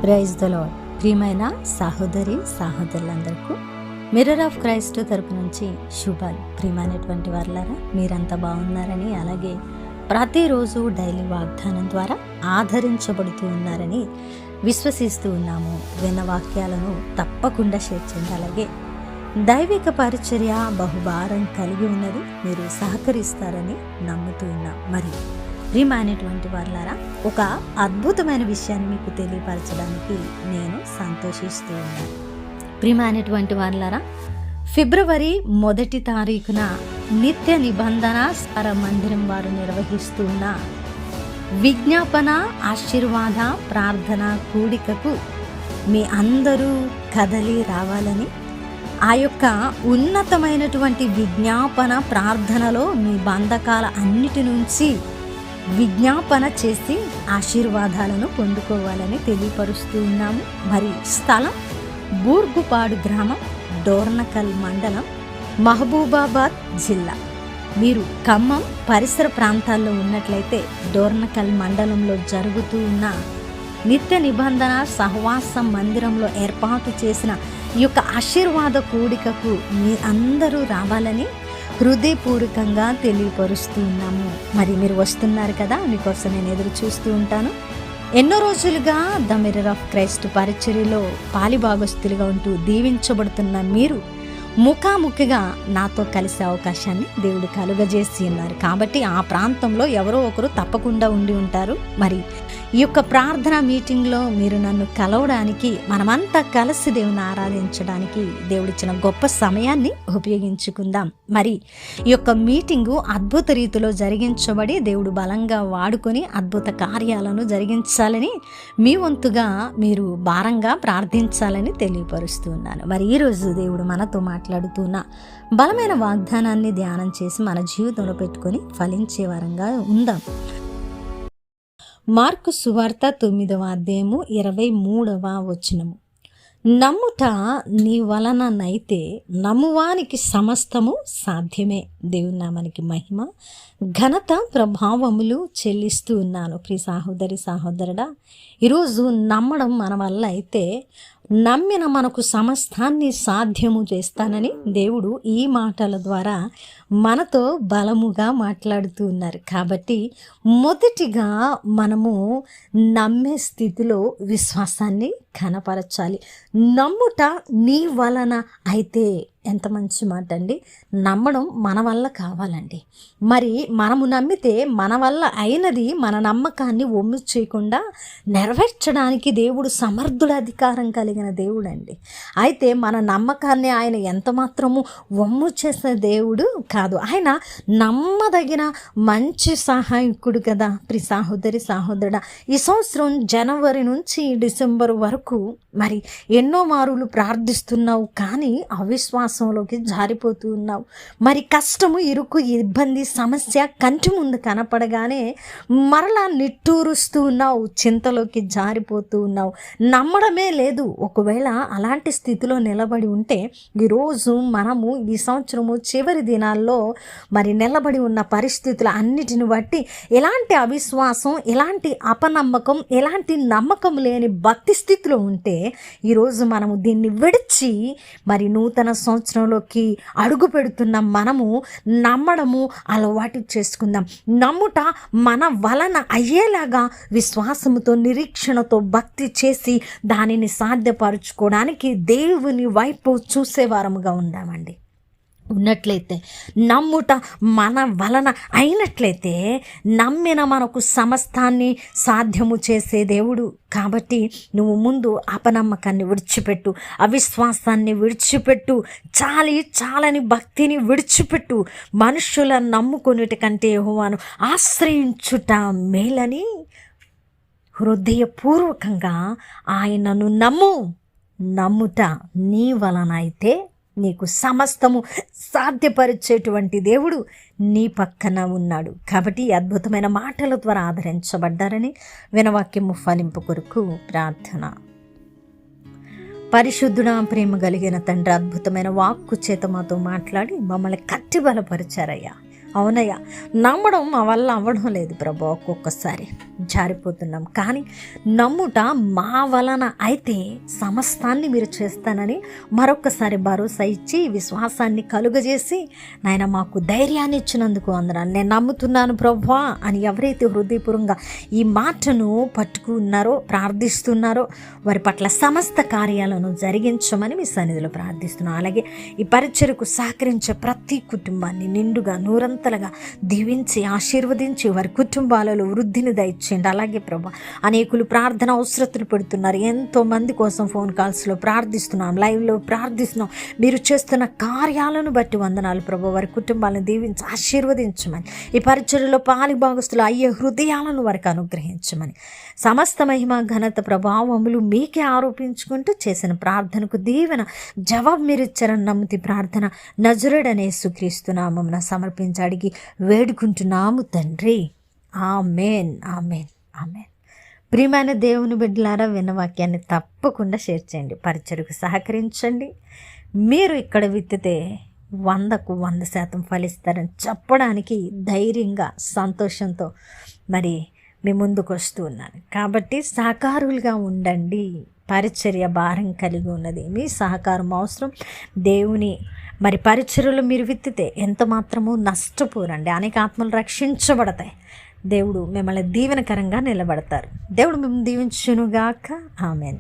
Praise the lord. ప్రియమైన సహోదరి సహోదరులందరికీ mirror of Christ తరపు నుంచి శుభాలు. ప్రియమైనటువంటి వారులారా, మీరంతా బాగున్నారని, అలాగే ప్రతిరోజు డైలీ వాగ్దానం ద్వారా ఆదరించబడుతూ ఉన్నారని విశ్వసిస్తూ ఉన్నాము. విన్న వాక్యాలను తప్పకుండా షేర్ చేయండి. అలాగే దైవిక పరిచర్య బహుభారం కలిగి ఉన్నది, మీరు సహకరిస్తారని నమ్ముతూ ఉన్నాం. మరి ప్రియమైనటువంటి వారులారా, ఒక అద్భుతమైన విషయాన్ని మీకు తెలియపరచడానికి నేను సంతోషిస్తూ ఉన్నాను. ప్రియమైనటువంటి వారులారా, ఫిబ్రవరి 1 తారీఖున నిత్య నిబంధన సార మందిరం వారు నిర్వహిస్తున్న విజ్ఞాపన ఆశీర్వాద ప్రార్థన కూడికకు మీ అందరూ కదలి రావాలని, ఆ యొక్క ఉన్నతమైనటువంటి విజ్ఞాపన ప్రార్థనలో మీ బంధకాల అన్నిటి నుంచి విజ్ఞాపన చేసి ఆశీర్వాదాలను పొందుకోవాలని తెలియపరుస్తూ ఉన్నాము. మరి స్థలం బూర్గుపాడు గ్రామం, డోర్నకల్ మండలం, మహబూబాబాద్ జిల్లా. మీరు ఖమ్మం పరిసర ప్రాంతాల్లో ఉన్నట్లయితే డోర్నకల్ మండలంలో జరుగుతూ ఉన్న నిత్య నిబంధన సహవాస మందిరంలో ఏర్పాటు చేసిన ఈ యొక్క ఆశీర్వాద కూడికకు మీ అందరూ రావాలని హృదయపూర్వకంగా తెలియపరుస్తూ ఉన్నాము. మరి మీరు వస్తున్నారు కదా, మీకోసం నేను ఎదురు చూస్తూ ఉంటాను. ఎన్నో రోజులుగా ద మిర్రర్ ఆఫ్ క్రైస్ట్ పరిచర్యలో పాలిభాగస్తులుగా ఉంటూ దీవించబడుతున్న మీరు ముఖాముఖిగా నాతో కలిసే అవకాశాన్ని దేవుడు కలుగజేసి ఉన్నారు. కాబట్టి ఆ ప్రాంతంలో ఎవరో ఒకరు తప్పకుండా ఉండి ఉంటారు. మరి ఈ యొక్క ప్రార్థన మీటింగ్లో మీరు నన్ను కలవడానికి, మనమంతా కలిసి దేవుని ఆరాధించడానికి దేవుడిచ్చిన గొప్ప సమయాన్ని ఉపయోగించుకుందాం. మరి ఈ యొక్క మీటింగు అద్భుత రీతిలో జరిగించబడి దేవుడు బలంగా వాడుకొని అద్భుత కార్యాలను జరిగించాలని, మీ వంతుగా మీరు భారంగా ప్రార్థించాలని తెలియపరుస్తున్నాను. మరి ఈరోజు దేవుడు మనతో మాట్లాడుతున్న బలమైన వాగ్దానాన్ని ధ్యానం చేసి మన జీవితంలో పెట్టుకొని ఫలించే వారంగా ఉందాం. మార్కు సువార్త 9వ అధ్యాయము 23వ వచనము. నమ్ముట నీ వలననైతే నమ్మువానికి సమస్తము సాధ్యమే. దేవుని నామానికి మహిమ ఘనత ప్రభావములు చెల్లిస్తూ ఉన్నాను. ప్రియ సహోదరి సహోదరుడా, ఈరోజు నమ్మడం మన వల్ల అయితే నమ్మిన మనకు సమస్తాన్ని సాధ్యము చేస్తానని దేవుడు ఈ మాటల ద్వారా మనతో బలముగా మాట్లాడుతూ ఉన్నారు. కాబట్టి మొదటిగా మనము నమ్మే స్థితిలో విశ్వాసాన్ని కనపరచాలి. నమ్ముట నీ వలన అయితే, ఎంత మంచి మాట అండి. నమ్మడం మన వల్ల కావాలండి. మరి మనము నమ్మితే మన వల్ల అయినది మన నమ్మకాన్ని ఒమ్ము చేయకుండా నెరవేర్చడానికి దేవుడు సమర్థుడు, అధికారం కలిగిన దేవుడు అండి. అయితే మన నమ్మకాన్ని ఆయన ఎంత మాత్రము ఒమ్ము చేసిన దేవుడు కాదు. ఆయన నమ్మదగిన మంచి సహాయకుడు కదా. ప్రియ సహోదరి సహోదరుడా, ఈ సంవత్సరం జనవరి నుంచి డిసెంబర్ వరకు మరి ఎన్నో మారులు ప్రార్థిస్తున్నావు, కానీ అవిశ్వాసంలోకి జారిపోతూ ఉన్నావు. మరి కష్టము, ఇరుకు, ఇబ్బంది, సమస్య కంటి ముందు కనపడగానే మరలా నిట్టూరుస్తూ ఉన్నావు, చింతలోకి జారిపోతూ ఉన్నావు, నమ్మడమే లేదు. ఒకవేళ అలాంటి స్థితిలో నిలబడి ఉంటే ఈరోజు మనము ఈ సంవత్సరము చివరి దినాల్లో మరి నిలబడి ఉన్న పరిస్థితుల అన్నిటిని బట్టి ఎలాంటి అవిశ్వాసం, ఎలాంటి అపనమ్మకం, ఎలాంటి నమ్మకం లేని భక్తి స్థితిలో ఉంటే ఈరోజు మనము దీన్ని విడిచి మరి నూతన సంవత్సరంలోకి అడుగు పెడుతున్న మనము నమ్మడము అలవాటు చేసుకుందాం. నమ్ముట మన వలన అయ్యేలాగా విశ్వాసముతో, నిరీక్షణతో భక్తి చేసి దానిని సాధ్యపరచుకోవడానికి దేవుని వైపు చూసేవారముగా ఉందామండి. ఉన్నట్లయితే, నమ్ముట మన వలన అయినట్లయితే నమ్మిన మనకు సమస్తాన్ని సాధ్యము చేసే దేవుడు. కాబట్టి నువ్వు ముందు అపనమ్మకాన్ని విడిచిపెట్టు, అవిశ్వాసాన్ని విడిచిపెట్టు, చాలని భక్తిని విడిచిపెట్టు. మనుషులను నమ్ముకొనుట కంటే యెహోవాను ఆశ్రయించుట మేలని హృదయపూర్వకంగా ఆయనను నమ్ముట నీ వలన అయితే నీకు సమస్తము సాధ్యపరిచేటువంటి దేవుడు నీ పక్కన ఉన్నాడు. కాబట్టి అద్భుతమైన మాటల ద్వారా ఆదరించబడ్డారని వినవాక్యము ఫలింపు కొరకు ప్రార్థన. పరిశుద్ధుడా, ప్రేమ కలిగిన తండ్రి, అద్భుతమైన వాక్కు చేత మాతో మాట్లాడి మమ్మల్ని కట్టి బలపరిచారయ్యా. అవునయ్యా, నమ్మడం మా వల్ల అవ్వడం లేదు ప్రభు, ఒక్కొక్కసారి జారిపోతున్నాం. కానీ నమ్ముట మా వలన అయితే సమస్తాన్ని మీరు చేస్తానని మరొక్కసారి భరోసా ఇచ్చి విశ్వాసాన్ని కలుగజేసి నాయన మాకు ధైర్యాన్ని ఇచ్చినందుకు వందనాలు. నేను నమ్ముతున్నాను ప్రభువా అని ఎవరైతే హృదయపూర్వకంగా ఈ మాటను పట్టుకున్నారో, ప్రార్థిస్తున్నారో వారి పట్ల సమస్త కార్యాలను జరిగించమని మీ సన్నిధిలో ప్రార్థిస్తున్నాను. అలాగే ఈ పరిచర్యకు సహకరించే ప్రతి కుటుంబాన్ని నిండుగా నూరంతలుగా దీవించి ఆశీర్వదించి వారి కుటుంబాలలో వృద్ధిని దయచేయండి. అలాగే ప్రభా, అనేకులు ప్రార్థన అవసరతలు పెడుతున్నారు. ఎంతోమంది కోసం ఫోన్ కాల్స్లో ప్రార్థిస్తున్నాం, లైవ్లో ప్రార్థిస్తున్నాం. మీరు చేస్తున్న కార్యాలను బట్టి వందనాలు ప్రభా. వారి కుటుంబాలను దీవించి ఆశీర్వదించమని, ఈ పరిచర్యలో పాలిభాగస్తులు అయ్యే హృదయాలను వారికి అనుగ్రహించమని, సమస్త మహిమ ఘనత ప్రభావములు మీకే ఆరోపించుకుంటూ చేసిన ప్రార్థనకు దీవెన జవాబు మీరు ఇచ్చారని నమ్ముతి ప్రార్థన నజరుడనే యేసుక్రీస్తు నామమున సమర్పించి అడిగి వేడుకుంటున్నాము తండ్రి. ఆమేన్, ఆమేన్, ఆమేన్. ప్రియమైన దేవుని బిడ్డలారా, విన్న వాక్యాన్ని తప్పకుండా షేర్ చేయండి, పరిచర్యకు సహకరించండి. మీరు ఇక్కడ విత్తితే 100కు 100% ఫలిస్తారని చెప్పడానికి ధైర్యంగా సంతోషంతో మరి మీ ముందుకు వస్తూ ఉన్నాను. కాబట్టి సహకారులుగా ఉండండి. పరిచర్య భారం కలిగి ఉన్నది, మీ సహకారం అవసరం. దేవుని మరి పరిచర్యలు మీరు విత్తితే ఎంత మాత్రమూ నష్టపోరండి. అనేక ఆత్మలు రక్షించబడతాయి. దేవుడు మిమ్మల్ని దీవెనకరంగా నిలబడతారు. దేవుడు మిమ్మల్ని దీవించునుగాక. ఆమేన్.